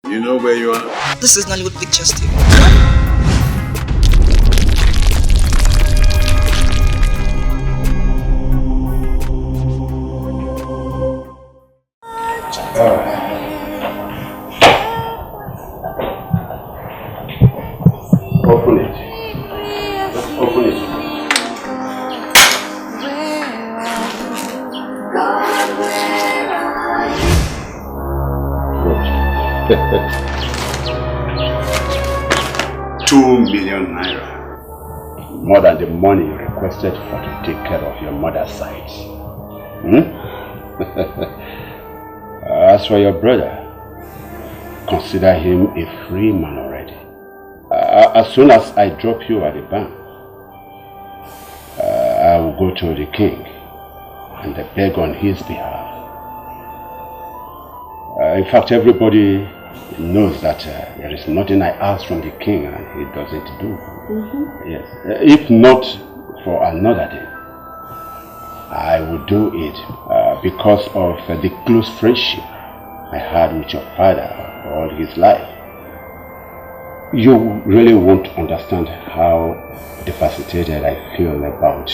You know where you are? This is Nollywood Pictures TV. Open it. Just open it. 2 million naira. More than the money you requested for to take care of your mother's side. As for your brother, consider him a free man already. As soon as I drop you at the bank, I will go to the king and beg on his behalf. In fact, everybody knows that there is nothing I ask from the king and he doesn't do. Yes. If not for another thing, I will do it because of the close friendship I had with your father all his life. You really won't understand how devastated I feel about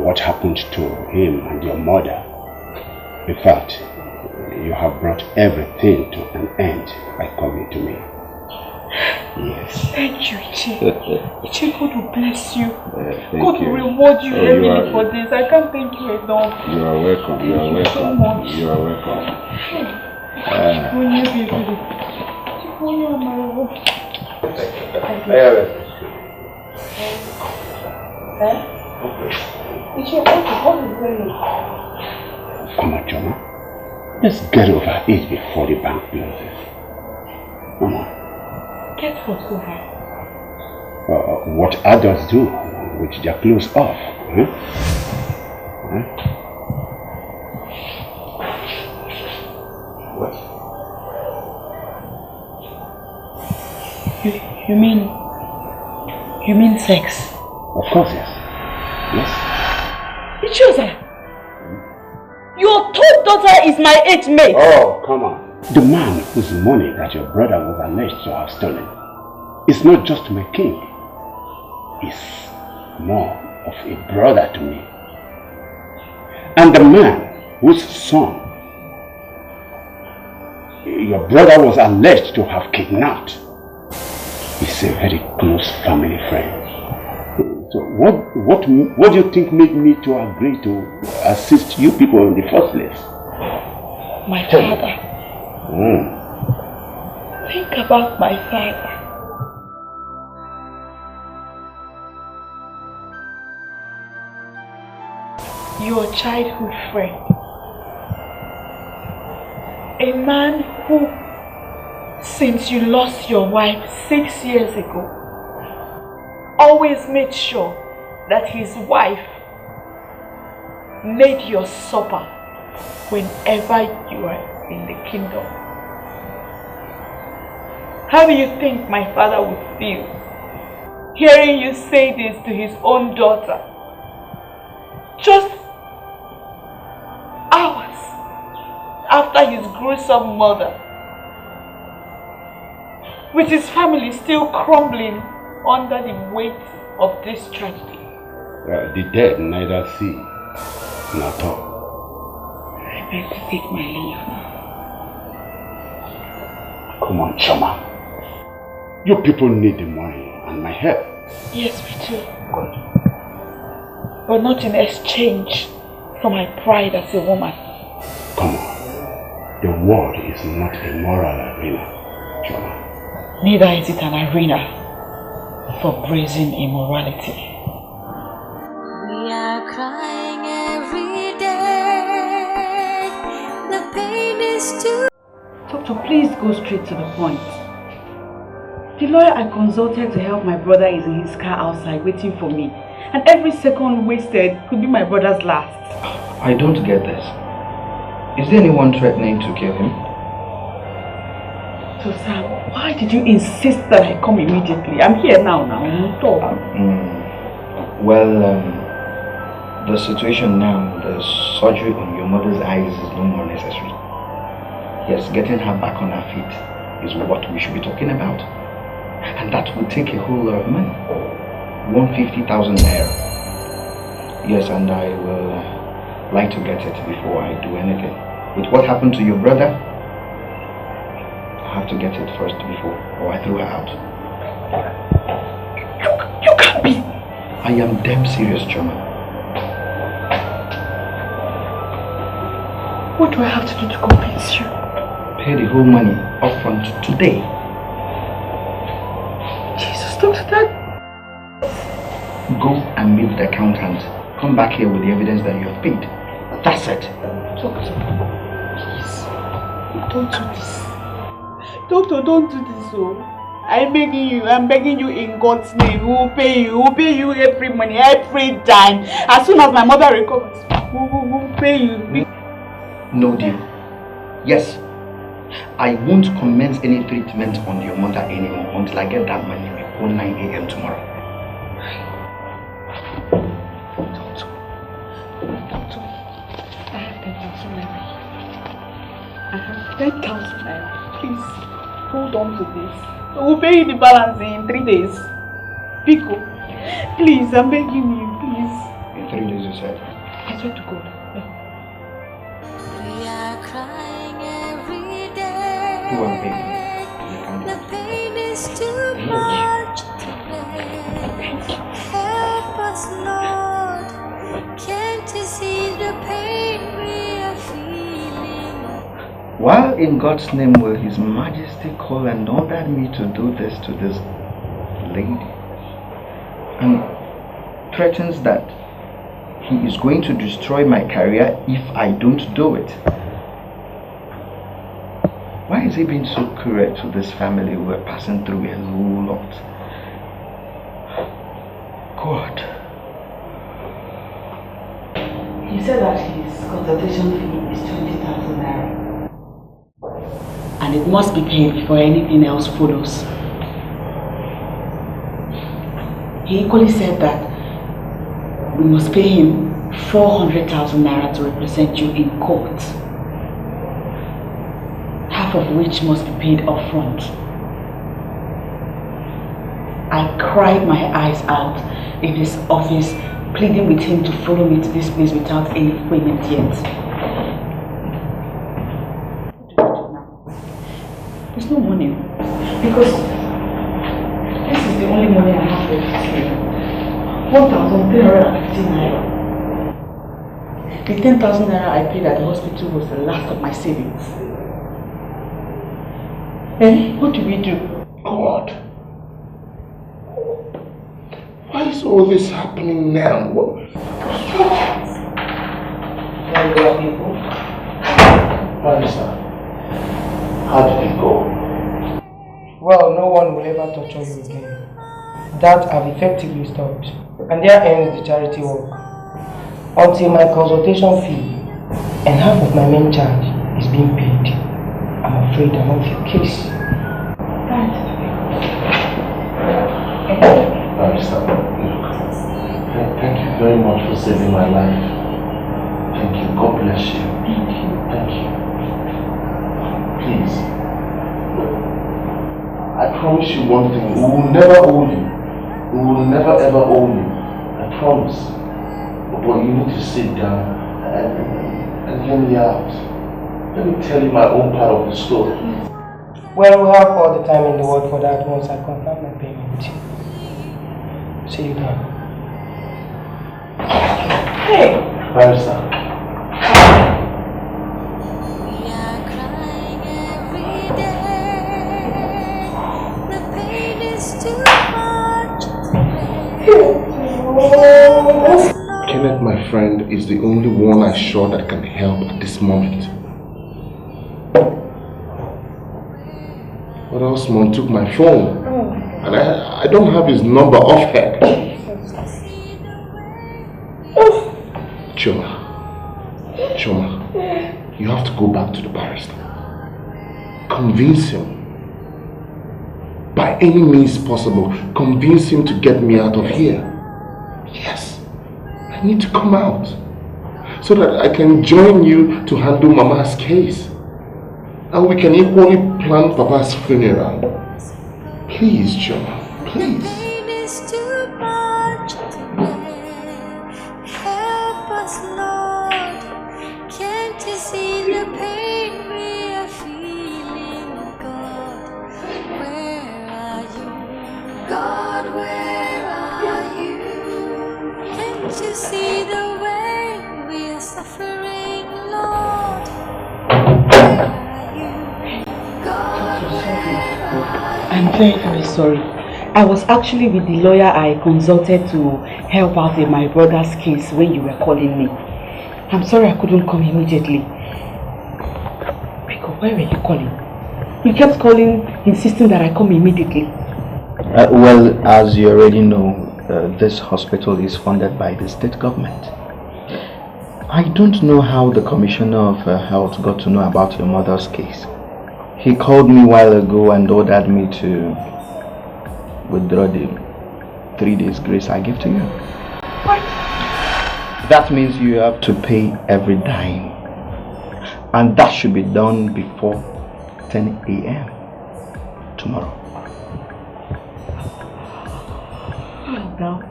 what happened to him and your mother. In fact, you have brought everything to an end by coming to me. Yes. Thank you, Iche. Iche, God will bless you. God will reward you heavily for this. I can't thank you enough. You are welcome. You are welcome. So much. You are welcome. Come on, Choma. Let's get over it before the bank closes. Come on. Get what over? What adults do with their clothes off. What? You mean sex? Of course, yes. Yes. It shows her. Your third daughter is my age mate. Oh, come on. The man whose money that your brother was alleged to have stolen is not just my king. He's more of a brother to me. And the man whose son your brother was alleged to have kidnapped is a very close family friend. So what do you think made me to agree to assist you people in the first place? My father. Think about my father. Your childhood friend. A man who, since you lost your wife 6 years ago, always made sure that his wife made your supper whenever you are in the kingdom. How do you think my father would feel hearing you say this to his own daughter just hours after his gruesome murder, with his family still crumbling under the weight of this tragedy? The dead neither see nor talk. I beg to take my leave now. Come on, Choma. You people need the money and my help. Yes, we do. Good. But not in exchange for my pride as a woman. Come on. The world is not a moral arena, Choma. Neither is it an arena for brazen immorality. We are crying every day. The pain is too. Doctor, please go straight to the point. The lawyer I consulted to help my brother is in his car outside waiting for me. And every second wasted could be my brother's last. I don't get this. Is there anyone threatening to kill him? So Sam, why did you insist that I come immediately? I'm here now. The situation now, the surgery on your mother's eyes is no more necessary. Yes, getting her back on her feet is what we should be talking about. And that will take a whole lot of money. 150,000 naira. Yes, and I will like to get it before I do anything. With what happened to your brother, I have to get it first before, or I throw her out. You can't be. I am damn serious, Choma. What do I have to do to convince you? Pay the whole money upfront today. Jesus, Dr. Dad. Go and meet the accountant. Come back here with the evidence that you have paid. That's it. Doctor, please. Don't do this. Doctor, don't do this, oh. I'm begging you in God's name. We will pay you every money, every dime. As soon as my mother recovers, we will pay you. No deal. Yes. I won't commence any treatment on your mother anymore until I get that money before 9 a.m. tomorrow. Doctor, I have 10,000 naira. I have 10,000 naira. Please, hold on to this. I will pay you the balance in 3 days. Pico, please, I'm begging you, please. In 3 days, you said? I swear to God. We are crying every day. Who am begging? The pain is too much to bear. Help us, Lord. Can't you see the pain we are feeling? While in God's name will His Majesty call and order me to do this to this lady, and threatens that he is going to destroy my career if I don't do it. Why is he being so cruel to this family who are passing through a whole lot? God. He said that his consultation fee is 20,000 naira. And it must be paid before anything else follows. He equally said that we must pay him 400,000 naira to represent you in court. Half of which must be paid up front. I cried my eyes out in his office, pleading with him to follow me to this place without any payment yet. There's no money, because this is the only money I have left here. 1,350 naira. The 10,000 naira I paid at the hospital was the last of my savings. Eh? What do we do? God. Why is all this happening now? Marisa, how did it go? Well, no one will ever torture you again. That have effectively stopped. And there ends the charity work. Until my consultation fee and half of my main charge is being paid. I'm afraid I'm off your case. Marisa, thank you very much for saving my life. Thank you. God bless you. Thank you. Thank you. Please. I promise you one thing. We will never owe you. We will never ever owe you. I promise. But you need to sit down and hear me out. Let me tell you my own part of the story. Well, we'll have all the time in the world for that once I confirm my payment. See you then. Hey! Marisa. We are crying every day. The pain is too much to bear. Kenneth, my friend, is the only one I'm sure that can help at this moment. But Osman took my phone, and I don't have his number offhand. Choma, you have to go back to the barrister. Convince him. By any means possible, convince him to get me out of here. Yes, I need to come out so that I can join you to handle Mama's case. And we can equally plan Papa's funeral. Please, Chioma, please. Help us, Lord. Can't you see the pain we are feeling? God, where are you? God, where are you? Can't you see the way we are suffering, Lord? Where are you? God, where are you? I'm very, very sorry. I was actually with the lawyer I consulted to help out in my brother's case when you were calling me. I'm sorry I couldn't come immediately. Rico, where were you calling? You kept calling, insisting that I come immediately. Well, as you already know, this hospital is funded by the state government. I don't know how the Commissioner of Health got to know about your mother's case. He called me a while ago and ordered me to withdraw the 3 days grace I gave to you. What? That means you have to pay every dime. And that should be done before 10 a.m. tomorrow. Now,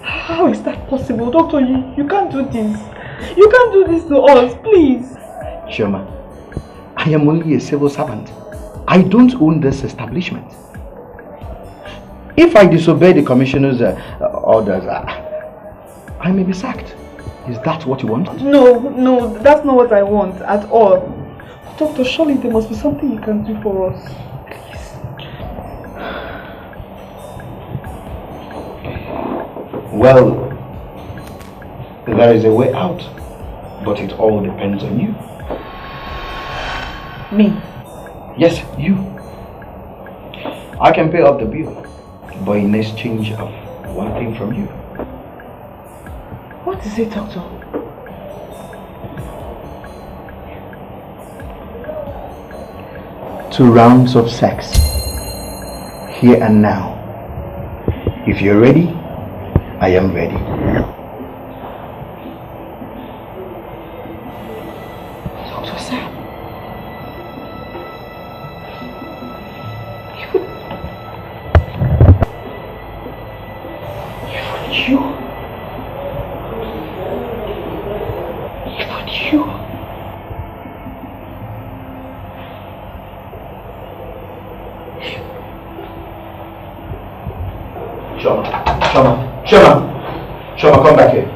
how is that possible? Doctor, you can't do this. You can't do this to us, please. Chioma, I am only a civil servant. I don't own this establishment. If I disobey the commissioner's orders, I may be sacked. Is that what you want? No, that's not what I want at all. Doctor, surely there must be something you can do for us. Please. Well, there is a way out, but it all depends on you. Me? Yes, you. I can pay off the bill, but in exchange of one thing from you. What is it, Doctor? Two rounds of sex, here and now. If you're ready, I am ready. Doctor Sam, you. Shoma, come back here.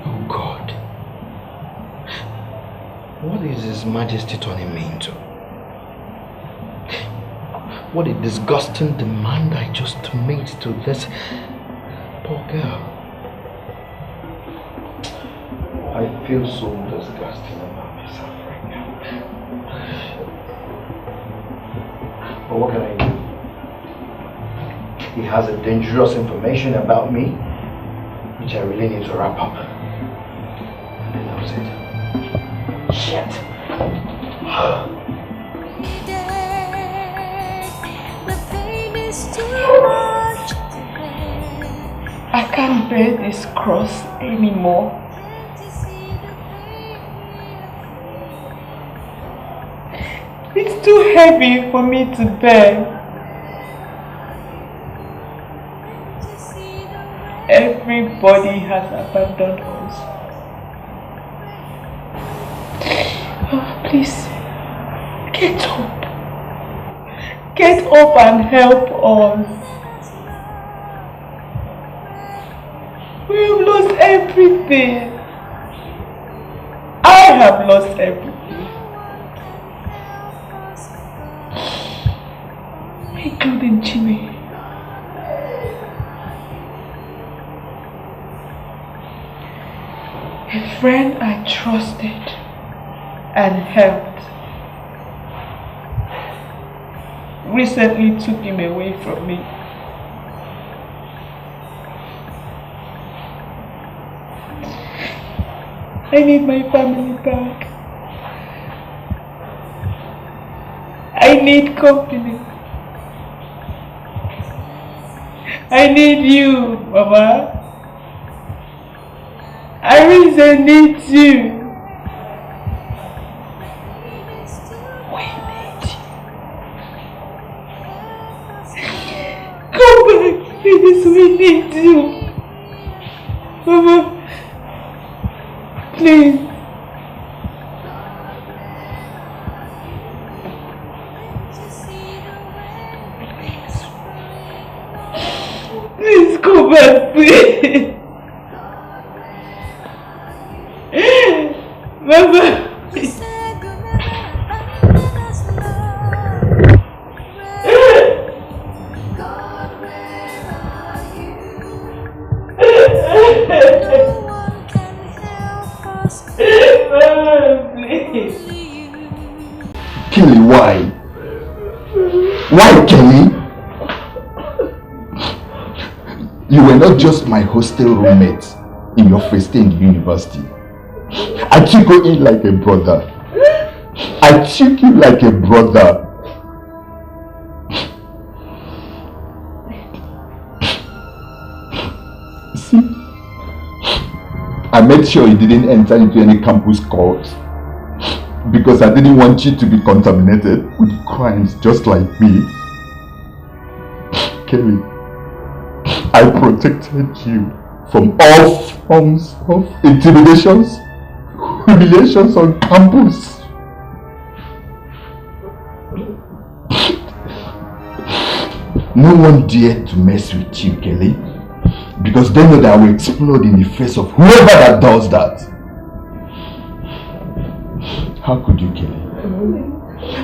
Oh God. What is His Majesty turning me into? What a disgusting demand I just made to this poor girl. I feel so disgusting about myself right now. But what can I do? He has a dangerous information about me, which I really need to wrap up. And then that was it. Shit. I can't bear this cross anymore. It's too heavy for me to bear. Everybody has abandoned us. Oh, please, get up. Get up and help us. We have lost everything. I have lost everything. Including Jimmy. A friend I trusted and helped recently took him away from me. I need my family back. I need company. I need you, Mama. I really need you. We need you. Come back, please. We need you. Mama, please. Please come back, please. Mama. Kelly, why? Why, Kelly? You were not just my hostel roommate in your first day in the university. I took you in like a brother. I took you like a brother. See? I made sure you didn't enter into any campus court because I didn't want you to be contaminated with crimes just like me. Kelly, I protected you from all forms of intimidations, humiliations on campus. No one dared to mess with you, Kelly, because they know that I will explode in the face of whoever that does that. How could you, Kelly?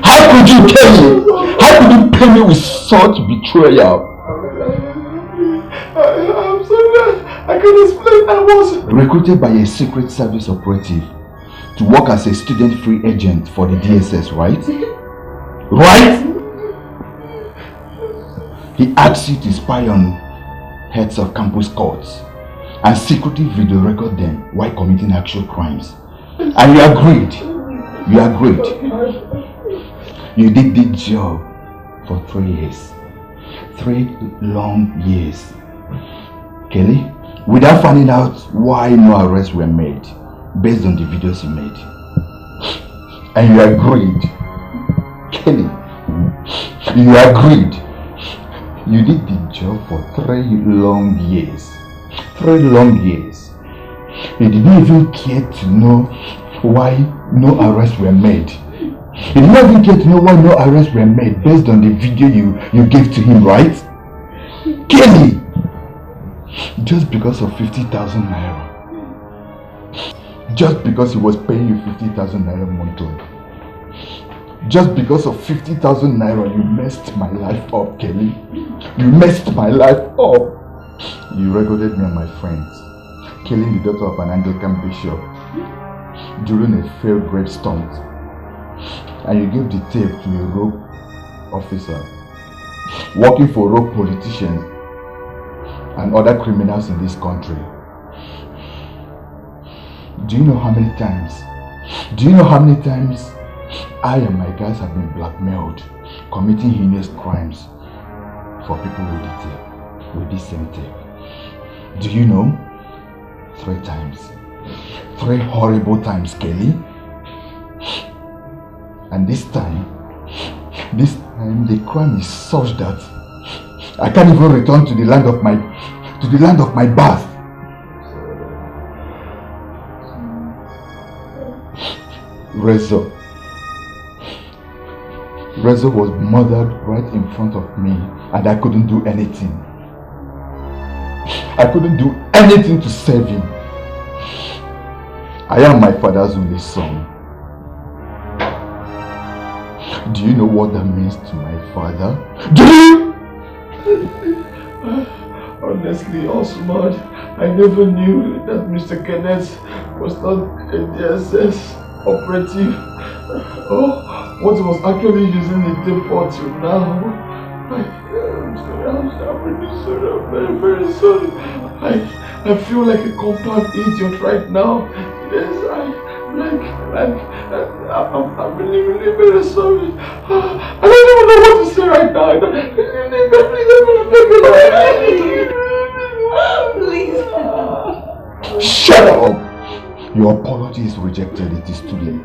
How could you, Kelly? How could you pay me with such betrayal? I'm sorry, I can explain. I was recruited by a secret service operative to work as a student free agent for the DSS, right? Right? He asked you to spy on heads of campus courts and secretly video record them while committing actual crimes. And you agreed. You agreed. You did the job for 3 years. 3 long years. Kelly, without finding out why no arrests were made based on the videos you made. And you agreed. Kelly, you agreed. You did the job for 3 long years. 3 long years. You didn't even care to know why no arrests were made. You didn't even care to know why no arrests were made based on the video you gave to him, right? Kelly! Just because of 50,000 naira. Just because he was paying you 50,000 naira monthly. Just because of 50,000 naira, you messed my life up, Kelly. You messed my life up. You recorded me and my friends killing the daughter of an Anglican bishop during a failed rape stunt. And you gave the tape to a rogue officer working for rogue politicians and other criminals in this country. Do you know how many times? Do you know how many times I and my guys have been blackmailed, committing heinous crimes for people with the tape, with this same tape? Do you know? 3 times. 3 horrible times, Kelly. And this time the crime is such that I can't even return to the land of my birth. Rezo was murdered right in front of me and I couldn't do anything. I couldn't do anything to save him. I am my father's only son. Do you know what that means to my father? Do you? Honestly, Osman, I never knew that Mr. Kenneth was not a DSS operative. Oh, what he was actually using the tape for till now. I'm really sorry, I'm very, very sorry. I feel like a compound idiot right now. Yes, I'm really, really very sorry. I don't even know what to say right now. Please. Shut up! Your apology is rejected. It is too late.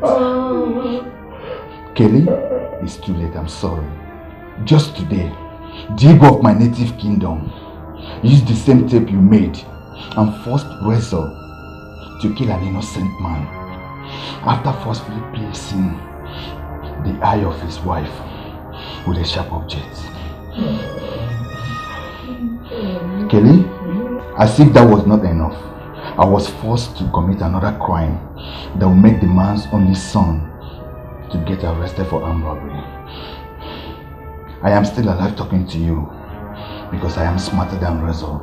Kelly, it's too late. I'm sorry. Just today, the ego of my native kingdom used the same tape you made and forced Razor to kill an innocent man after forcefully placing the eye of his wife with a sharp object. Kelly, as if that was not enough, I was forced to commit another crime that will make the man's only son to get arrested for armed robbery. I am still alive talking to you because I am smarter than Razor,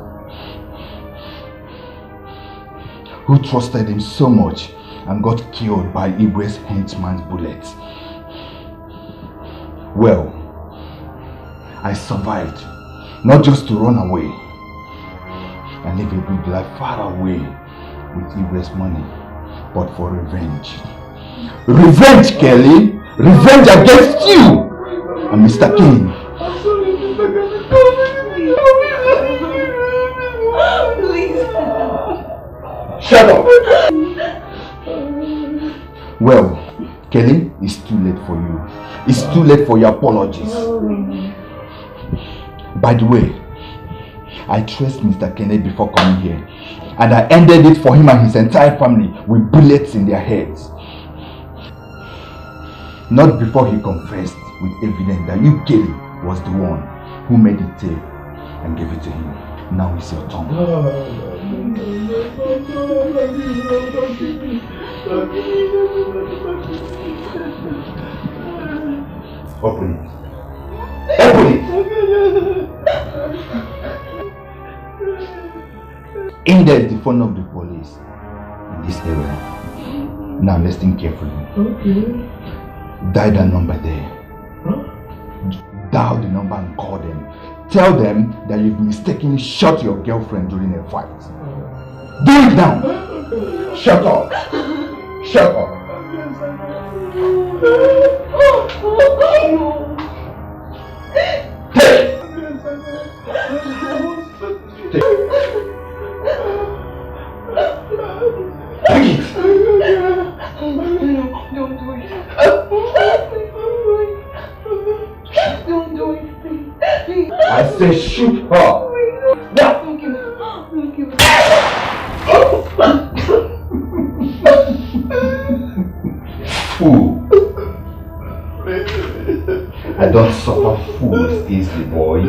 who trusted him so much and got killed by Igwe's henchman's bullets. Well, I survived, not just to run away and live a good life far away with Igwe's money, but for revenge. Revenge, Kelly! Revenge against you! And Mr. King. Please. Shut up! Well, Kelly, it's too late for you. It's too late for your apologies. By the way, I traced Mr. Kennedy before coming here, and I ended it for him and his entire family with bullets in their heads. Not before he confessed with evidence that you, Kelly, was the one who made the tape and gave it to him. Now it's your turn. Open it. Open it! In there is the phone of the police in this area. Now listen carefully. Okay. Dial that number there. Huh? Dial the number and call them. Tell them that you've mistakenly shot your girlfriend during a fight. Do it now! Shut up! Shut up! Take it! Don't do it. Don't do it, please. I say shoot her! Now! Don't give me. Fool! I don't suffer fools easily, boy.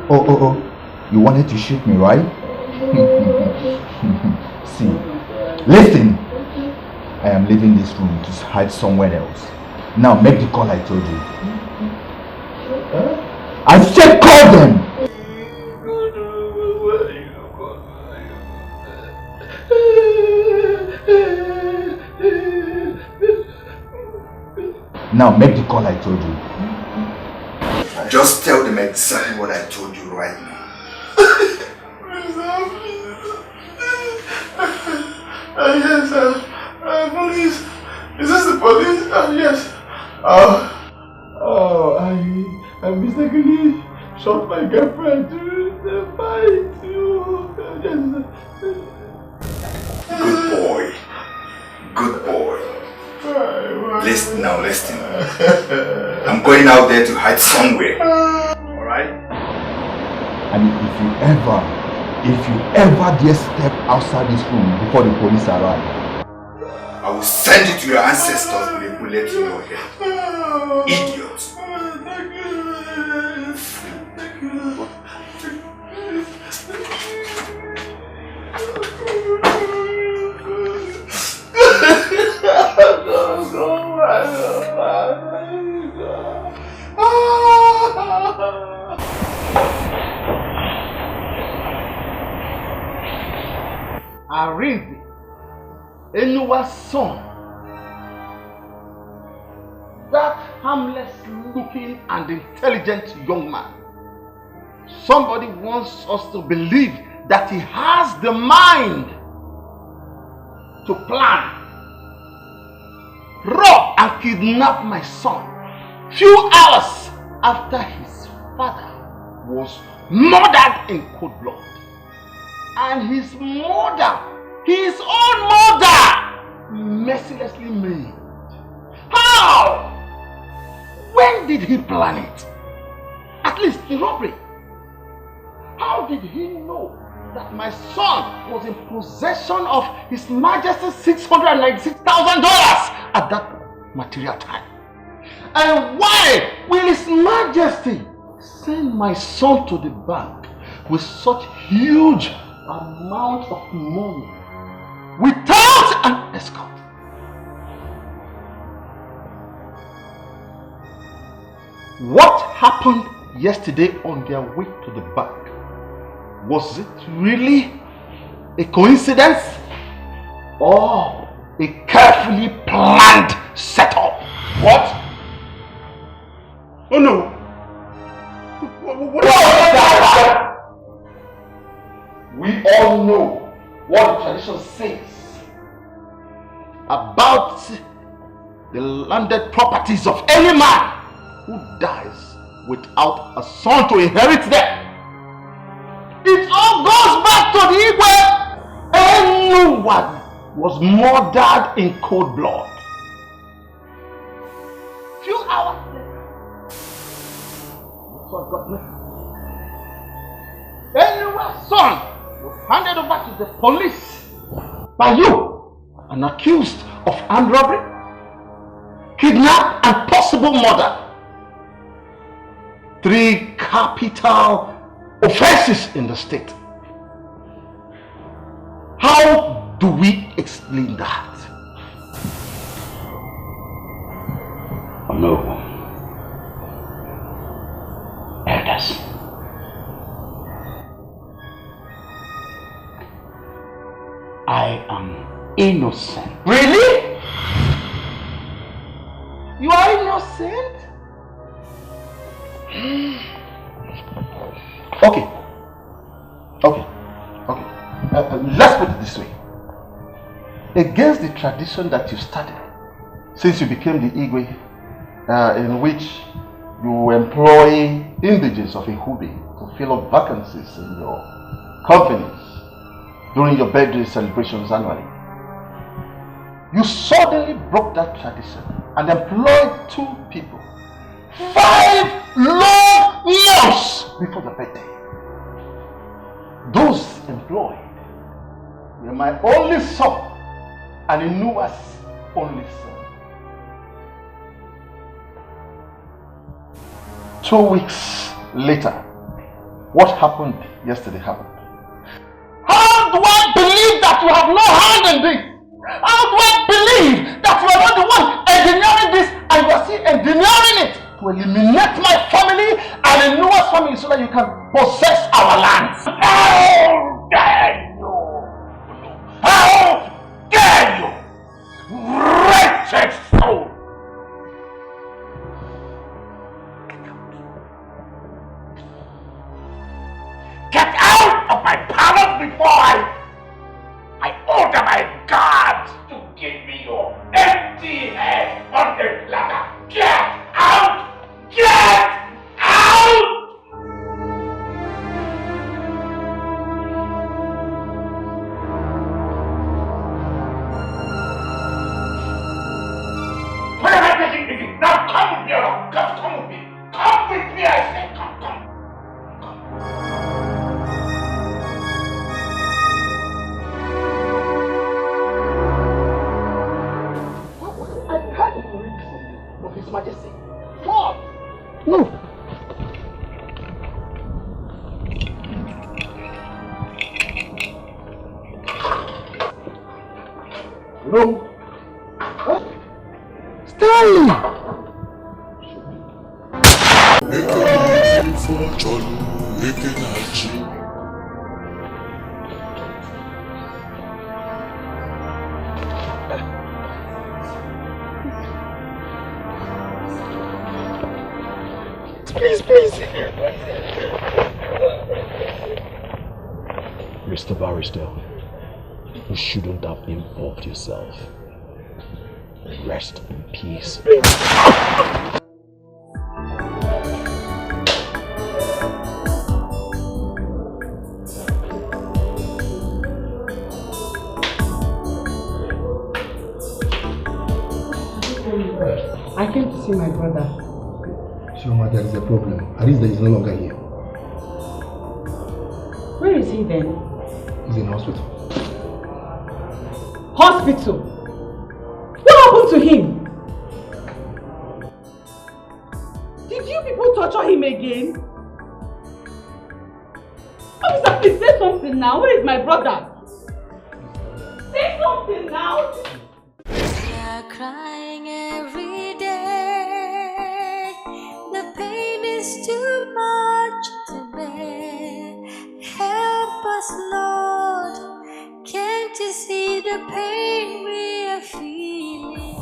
Oh. You wanted to shoot me, right? See, listen. I am leaving this room to hide somewhere else. Now make the call I told you. I said call them! Now make the call I told you. Just tell them exactly what I told you right now. Yes, police. Is this the police? Yes. I mistakenly shot my girlfriend during the fight. Good boy. Good boy. Listen now, listen. I'm going out there to hide somewhere. Alright? And if you ever dare step outside this room before the police arrive, I will send you to your ancestors with a bullet in your head. Idiot. Arinze, Enuwa's son, that harmless looking and intelligent young man. Somebody wants us to believe that he has the mind to plan, rob and kidnap my son few hours after his father was murdered in cold blood. And his mother, his own mother, mercilessly made. How? When did he plan it? At least the robbery. How did he know that my son was in possession of His Majesty's $696,000 at that material time? And why will His Majesty send my son to the bank with such huge amount of money without an escort? What happened yesterday on their way to the bank? Was it really a coincidence or a carefully planned setup? What? Oh no! What is that? We all know what the tradition says about the landed properties of any man who dies without a son to inherit them. It all goes back to the Igwe. Anyone was murdered in cold blood. Few hours later, that's what got me. Anyone's son was handed over to the police by you and accused of armed robbery, kidnap, and possible murder. 3 capital offenses in the state. How do we explain that? No. Elders. I am innocent. Really? You are innocent? Okay. Let's put it this way. Against the tradition that you started since you became the Igwe, in which you employ indigenes of Ihube to fill up vacancies in your companies during your birthday celebrations annually, you suddenly broke that tradition and employed 2 people 5 long months before the birthday. Those employed were my only son and Inua's only son. 2 weeks later, what happened yesterday happened. How do I believe that you have no hand in this? How do I believe that you are not the one engineering this and you are still engineering it to eliminate my family and Inua's family so that you can possess our lands? How dare you! How dare you! Wretched soul! Get out of my palace before I order my guards to give me your empty head on the platter. Get out! Get out! What am I taking with you? Now come with me, come with me. Come with me, I say, come. His Majesty. What? No. No. Huh? Stay. Please. Mr. Barrister, you shouldn't have involved yourself. Rest in peace. I came to see my brother. Shoma, there is a problem. Arisa is no longer here. Where is he then? He's in hospital. Hospital? What happened to him? Did you people torture him again? Officer, please say something now. Where is my brother? Say something now. They're crying every day. The pain is too much to bear. Help us, Lord. Can't you see the pain we are feeling?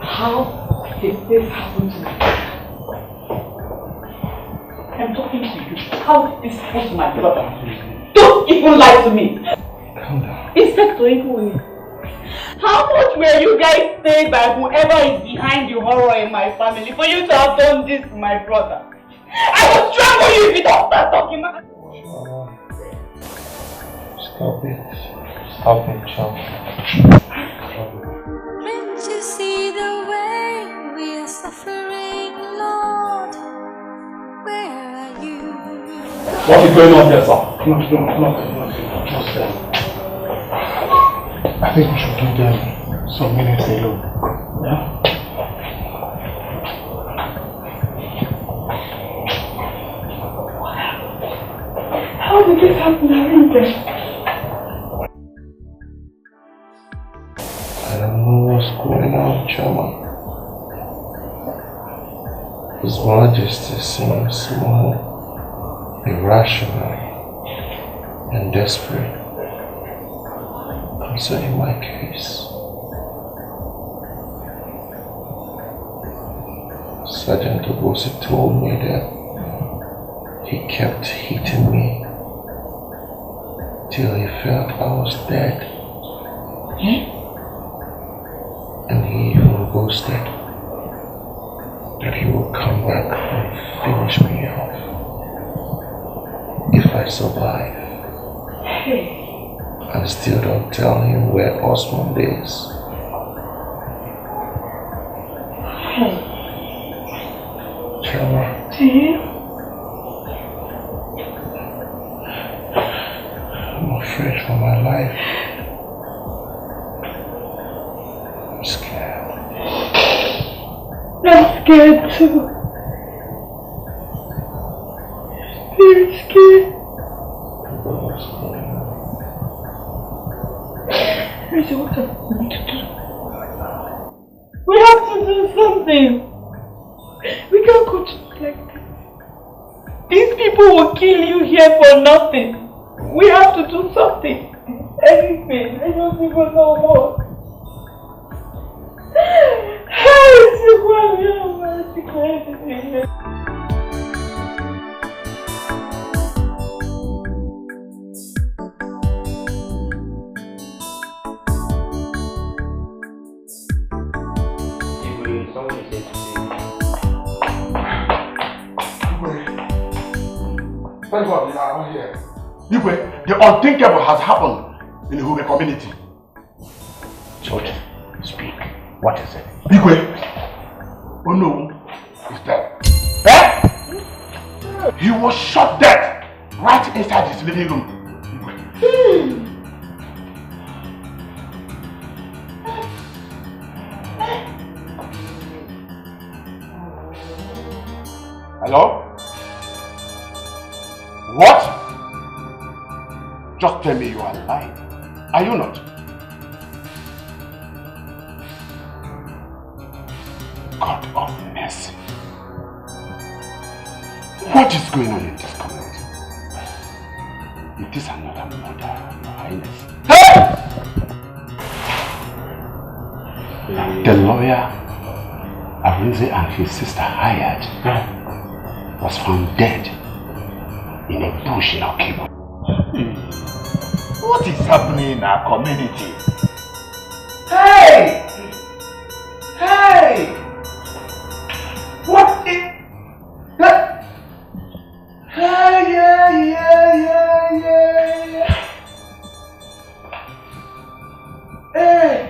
How did this happen to me? I'm talking to you. How did this happen to my brother? Don't even lie to me. Calm down. Inspector Ibu, how much were you guys paid by whoever is behind the horror in my family for you to have done this to my brother? I will strangle you if you don't start talking. Stop it. Stop it, Chum. Can't you see the way we are suffering, Lord? Where are you? What is going on here, sir? Just I think we should give them some minutes alone. Yeah? How did this happen? I don't know what's going on, Chama. His Majesty seems more irrational and desperate concerning my case. Sergeant Obosi told me that he kept hitting me till he felt I was dead. And he even boasted that he will come back and finish me off if I survive. I still don't tell him where Osmond is. Chama. I'm afraid for my life. I'm scared. I'm scared too. Very scared. What's going on? Rachel, what are we going to do? We have to do something. We can't continue like this. These people will kill you here for nothing. We have to do something. Anything. I don't even know what. Thank God you are here. Igwe, the unthinkable has happened in the Hube community. George, speak. What is it? Igwe, Ono is dead. Eh? He was shot dead right inside his living room. Hello? What? Just tell me you are lying. Are you not? God of mercy. What is going on in this community? It is another murder, Your Highness. Hey! The lawyer Arinze and his sister hired was found dead in a bush in Okibo. What is happening in our community? Hey! Hey! What is... Hey, yeah. Hey!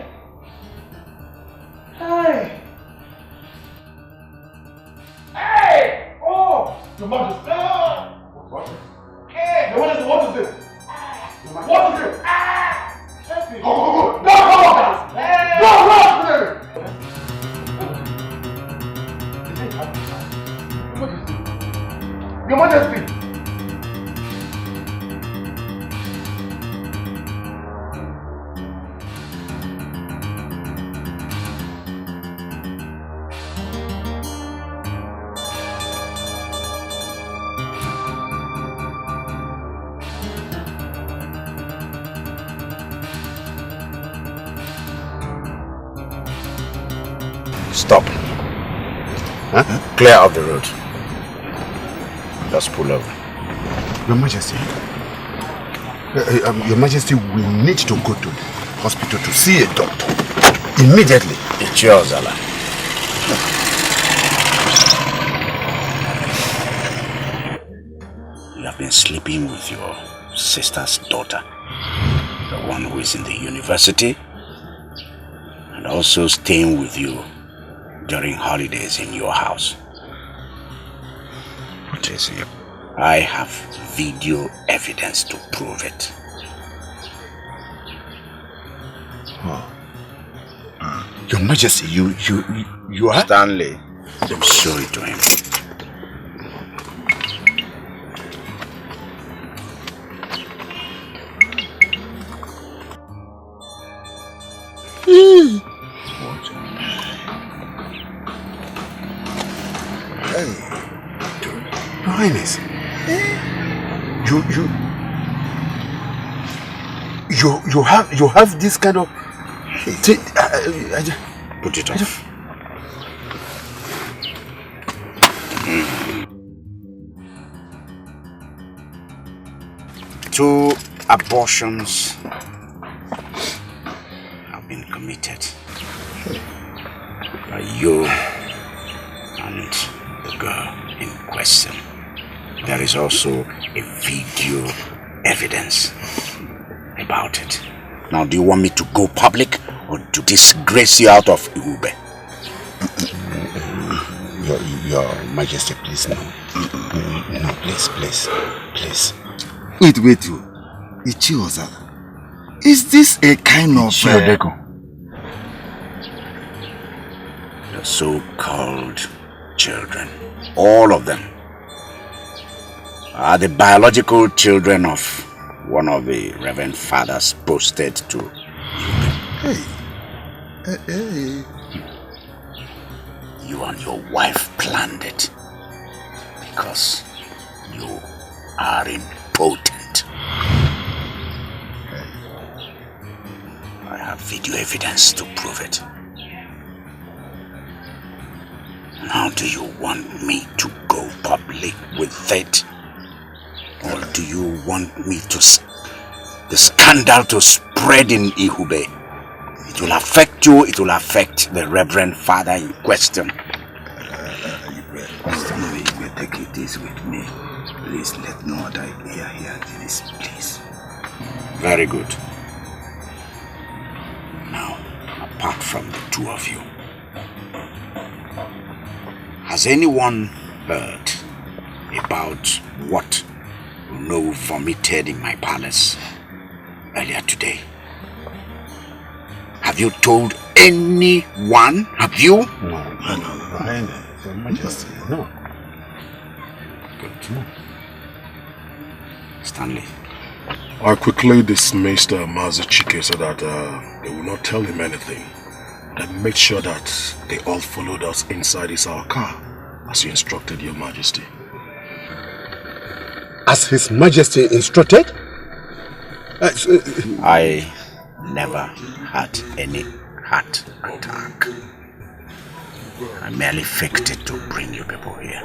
Stop. Huh? Clear out the road. Just pull over. Your Majesty. Your Majesty, we need to go to the hospital to see a doctor. Immediately. It's yours, Allah. You have been sleeping with your sister's daughter. The one who is in the university. And also staying with you during holidays in your house. What is it? I have video evidence to prove it. Oh. Your Majesty, you are? Stanley, show it to him. Your Highness, you have this kind of thing. Put it off. Two abortions have been committed by you and the girl in question. There is also a video evidence about it. Now, do you want me to go public or to disgrace you out of Ihube? Your Majesty, please, no. No, please. Wait. Ichioza. Is this a kind of... The so-called children, all of them, are the biological children of one of the Reverend Fathers posted to Ihube. Hey. You and your wife planned it because you are impotent. I have video evidence to prove it. Now, do you want me to go public with it? Or do you want me to the scandal to spread in Ihube? It will affect you, it will affect the Reverend Father in question. You take it easy with me. Please let no other hear this, please. Very good. Now, apart from the two of you, has anyone heard about what Uno vomited in my palace earlier today? Have you told anyone? Have you? No. Your Majesty, no. Good. Stanley. I quickly dismissed Chacha Eke so that they will not tell him anything. Then made sure that they all followed us inside our car, as you instructed, Your Majesty. As His Majesty instructed? I never had any heart attack. I merely faked it to bring you people here.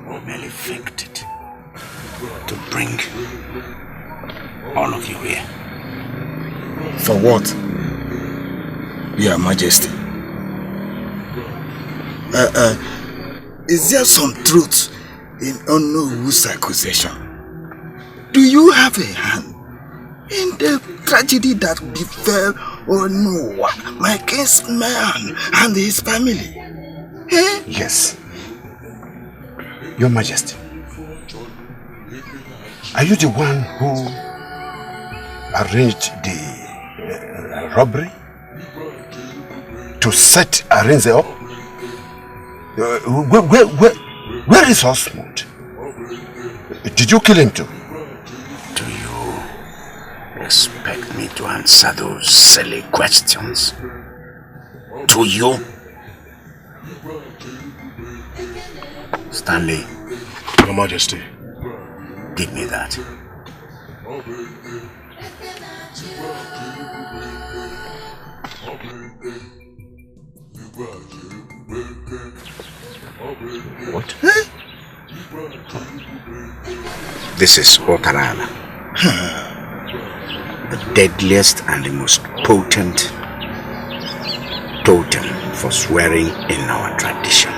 I merely faked it to bring all of you here. For what? Your Majesty. Is there some truth in Onowo's accusation? Do you have a hand in the tragedy that befell Onowa, my kinsman, and his family? Eh? Yes. Your Majesty, are you the one who arranged the robbery? To set Arinze up? Where is Osmond? Did you kill him too? Do you expect me to answer those silly questions? To you? Stanley. Your Majesty. Give me that. What? This is Otarala. The deadliest and the most potent totem for swearing in our tradition.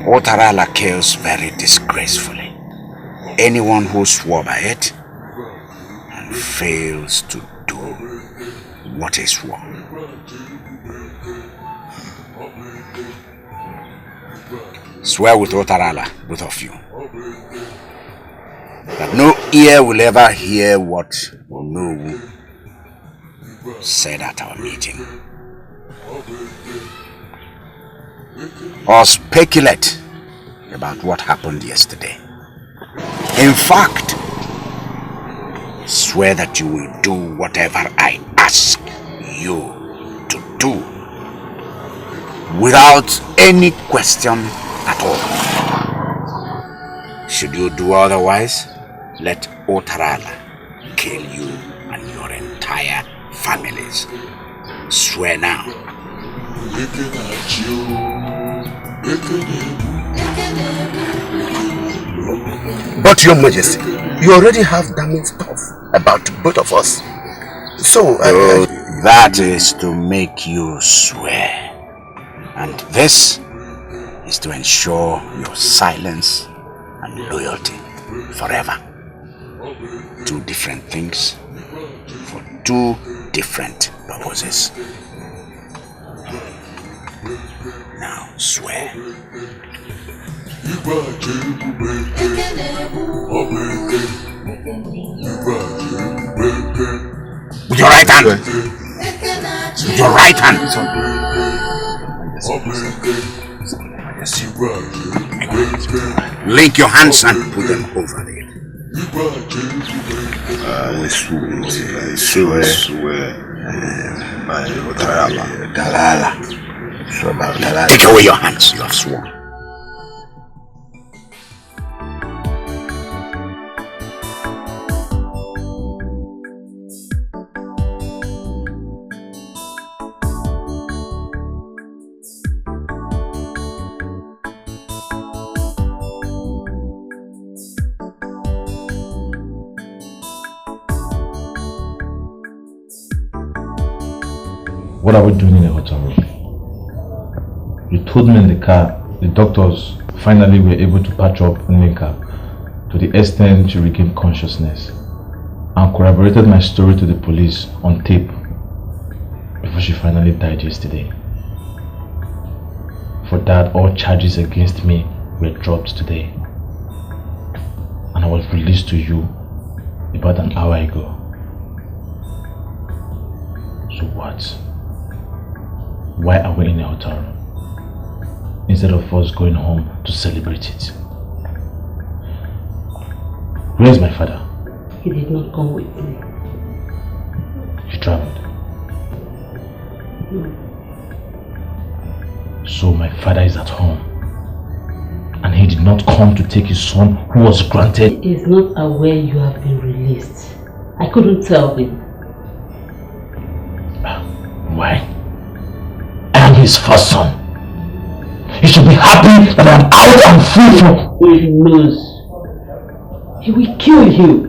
Otarala kills very disgracefully anyone who swore by it and fails to do what he swore. Swear with Otarala, both of you, that no ear will ever hear what Onowu said at our meeting, or speculate about what happened yesterday. In fact, swear that you will do whatever I ask you to do without any question at all. Should you do otherwise, let Otarala kill you and your entire families. Swear now. But Your Majesty, you already have damning stuff about both of us. So, that is to make you swear. And this is to ensure your silence and loyalty forever. Two different things for two different purposes. Now swear. With your right hand. With your right hand. Link your hands and put them over there. I swear by Otarala. Take away your hands, you have sworn. What are we doing in a hotel room? You told me in the car the doctors finally were able to patch up Nneka to the extent she regained consciousness and corroborated my story to the police on tape before she finally died yesterday. For that, all charges against me were dropped today and I was released to you about an hour ago. So what? Why are we in a hotel room instead of us going home to celebrate it? Where is my father? He did not come with me. He traveled. No. So my father is at home and he did not come to take his son who was granted. He is not aware you have been released. I couldn't tell him. Why? I am his first son. He should be happy that I am out and free from. He knows. He will kill you.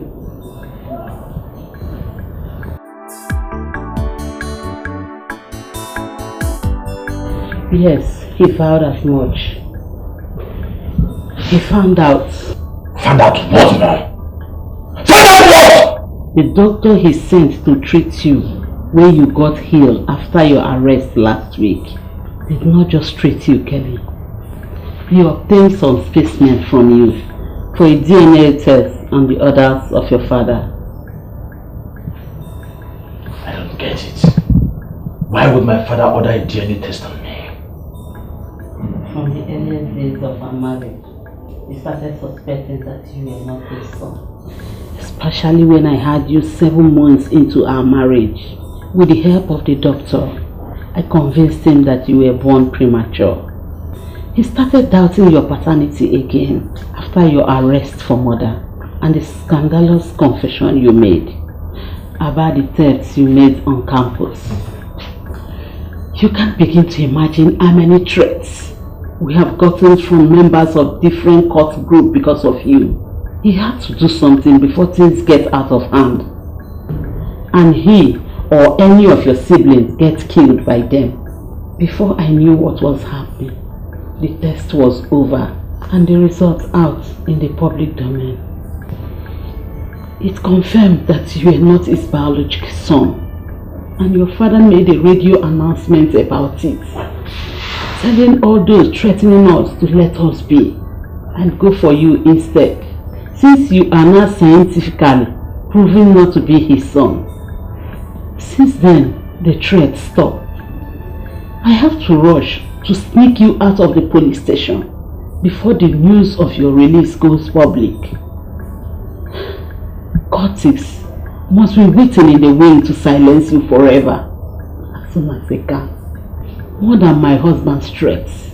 Yes, he vowed as much. He found out. Found out what, man? Found out what? The doctor he sent to treat you when you got healed after your arrest last week did not just treat you, Kelly. He obtained some specimens from you for a DNA test on the orders of your father. I don't get it. Why would my father order a DNA test on me? From the earliest days of our marriage, he started suspecting that you were not his son. Especially when I had you 7 months into our marriage. With the help of the doctor, I convinced him that you were born premature. He started doubting your paternity again after your arrest for murder. and the scandalous confession you made about the thefts you made on campus. You can't begin to imagine how many threats we have gotten from members of different court groups because of you. He had to do something before things get out of hand. And he or any of your siblings get killed by them. Before I knew what was happening, the test was over and the results out in the public domain. It confirmed that you were not his biological son, and your father made a radio announcement about it, telling all those threatening us to let us be and go for you instead, since you are now scientifically proven not to be his son. Since then, the threat stopped. I have to rush to sneak you out of the police station before the news of your release goes public. Courtists must be waiting in the wing to silence you forever, as soon as they can. More than my husband's threats.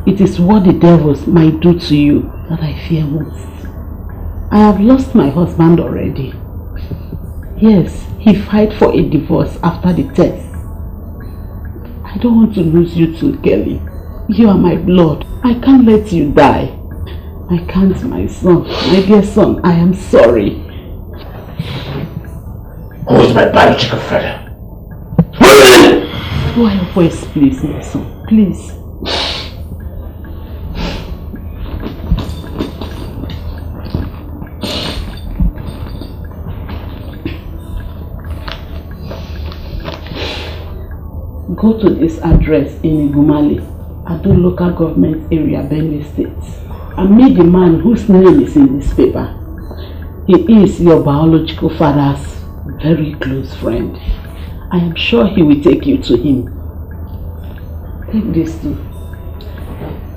It is what the devils might do to you that I fear most. I have lost my husband already. Yes, he filed for a divorce after the test. I don't want to lose you too, Kelly. You are my blood. I can't let you die. I can't, my son. My dear son, I am sorry. Who is my biological father? Lower your voice, please, my son. Please. Go to this address in Igumali, Ado local government area, Benue State, and meet the man whose name is in this paper. He is your biological father's very close friend. I am sure he will take you to him. Take this too.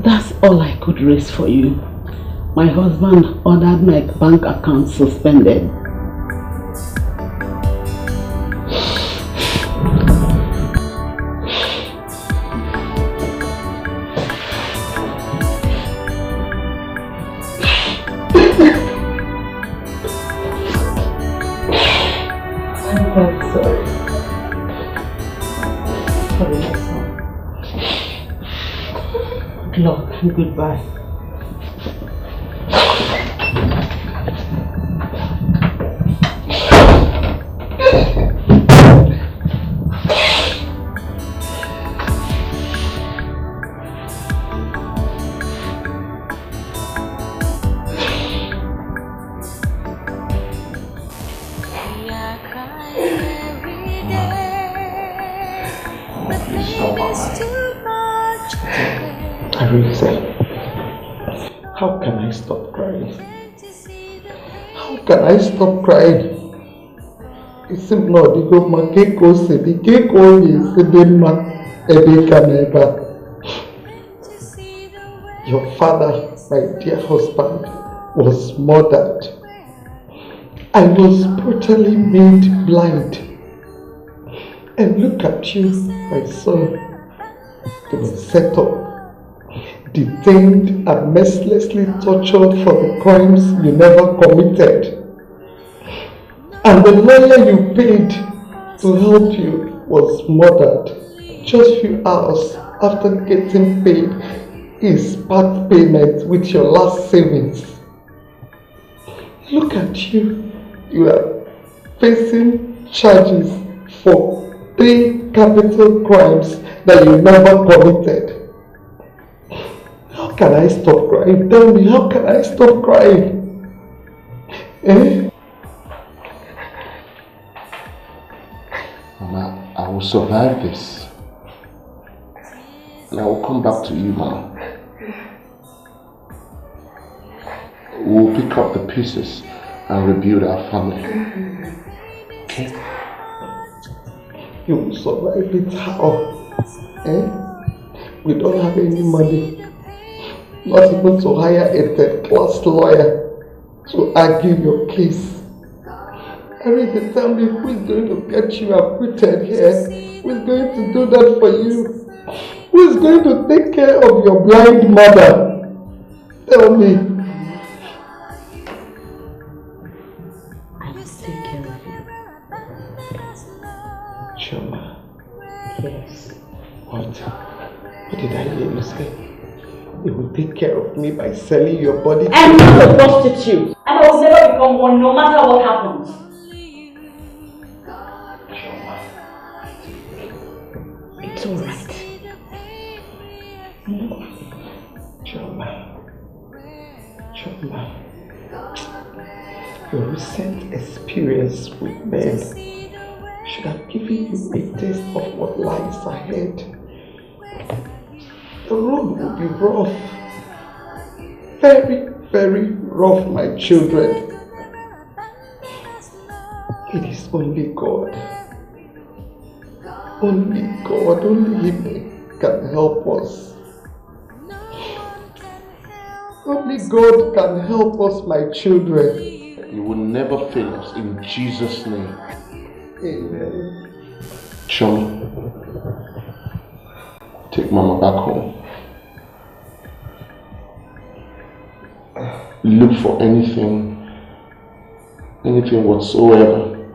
That's all I could raise for you. My husband ordered my bank account suspended. I'm sorry. Sorry, my son. Good luck and goodbye. How can I stop crying? How can I stop crying? It's blood. You go my cake go say the cake always Your father, my dear husband, was murdered. I was brutally made blind. And look at you, my son. You were set up, detained and mercilessly tortured for the crimes you never committed. And the lawyer you paid to help you was murdered just few hours after getting paid his part payment with your last savings. Look at you. You are facing charges for 3 capital crimes that you never committed. How can I stop crying? Tell me, how can I stop crying? Eh? Mama, I will survive this. And I will come back to you, Mama. We will pick up the pieces and rebuild our family. Okay? You will survive it how? Eh? We don't have any money. Not even to hire a third-class lawyer to argue your case. I mean, tell me who is going to get you acquitted here? Who is going to do that for you? Who is going to take care of your blind mother? Tell me. take care of you. Choma. Yes. What did I hear you say? You will take care of me by selling your body? I'm not a prostitute. And I will never become one no matter what happens. Choma. It's alright. Choma. Your recent experience with men should have given you a taste of what lies ahead. The road will be rough. Very, very rough, my children. It is only God. Only God, only Him can help us. Only God can help us, my children. You will never fail us in Jesus' name. Amen. Choma, take Mama back home. Look for anything whatsoever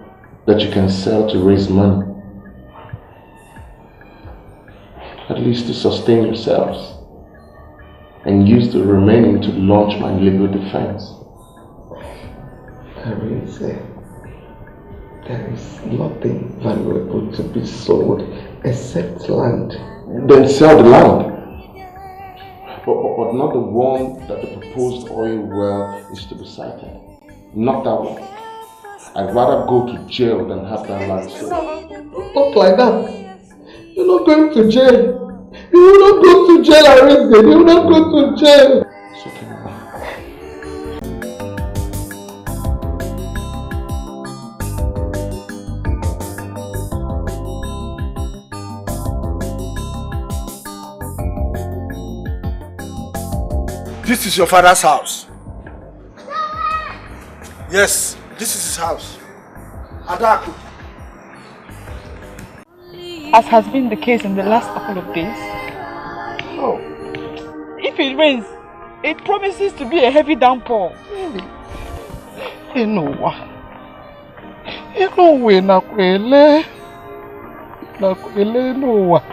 that you can sell to raise money. At least to sustain yourselves. And use the remaining to launch my legal defense. There is nothing valuable to be sold except land. Then sell the land. But not the one that the proposed oil well is to be sited. Not that one. I'd rather go to jail than have that land sold. Not like that. You're not going to jail. You will not go to jail, Arrest. You will not go to jail. It's okay, Mama. This is your father's house. Yes, this is his house. Adaku. As has been the case in the last couple of days. Oh. If it rains, it promises to be a heavy downpour. Really? Nakwele Noah.